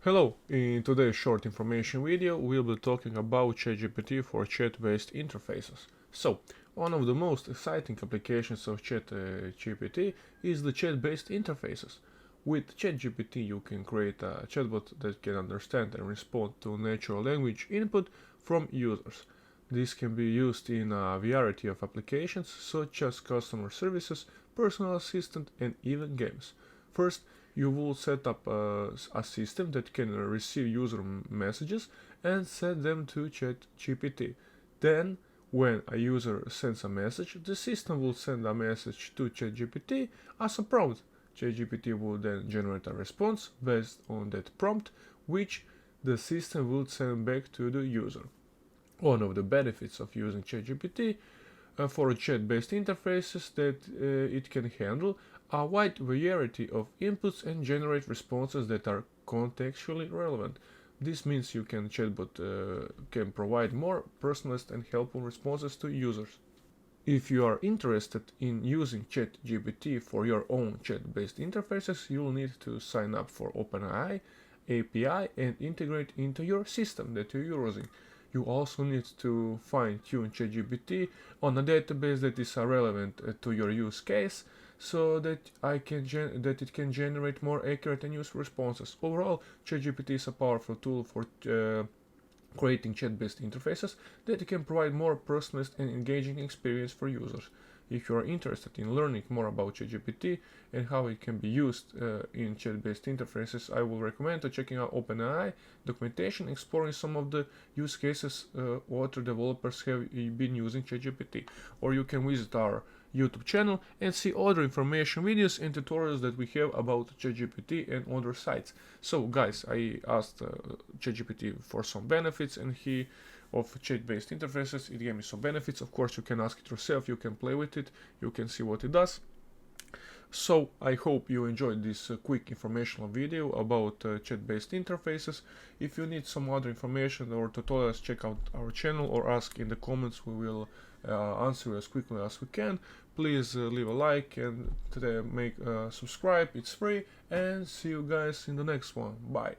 Hello, in today's short information video we'll be talking about ChatGPT for chat-based interfaces. So, one of the most exciting applications of ChatGPT is the chat-based interfaces. With ChatGPT you can create a chatbot that can understand and respond to natural language input from users. This can be used in a variety of applications such as customer services, personal assistant and even games. First, you will set up a system that can receive user messages and send them to ChatGPT. Then, when a user sends a message, the system will send a message to ChatGPT as a prompt. ChatGPT will then generate a response based on that prompt, which the system will send back to the user. One of the benefits of using ChatGPT for chat-based interfaces that it can handle a wide variety of inputs and generate responses that are contextually relevant. This means your chatbot can provide more personalized and helpful responses to users. If you are interested in using ChatGPT for your own chat-based interfaces, you'll need to sign up for OpenAI API and integrate into your system that you're using. You also need to fine-tune ChatGPT on a database that is relevant to your use case, so that it can generate more accurate and useful responses. Overall, ChatGPT is a powerful tool for creating chat-based interfaces that can provide more personalized and engaging experience for users. If you are interested in learning more about ChatGPT and how it can be used in chat-based interfaces, I will recommend checking out OpenAI documentation, exploring some of the use cases other developers have been using ChatGPT. Or you can visit our YouTube channel and see other information videos and tutorials that we have about ChatGPT and other sites. So guys, I asked ChatGPT for some benefits and of chat-based interfaces. It gave me some benefits. Of course, you can ask it yourself, you can play with it, you can see what it does. So I hope you enjoyed this quick informational video about chat-based interfaces. If you need some other information or tutorials, check out our channel or ask in the comments. We will answer as quickly as we can. Please leave a like and subscribe. It's free, and see you guys in the next one. Bye.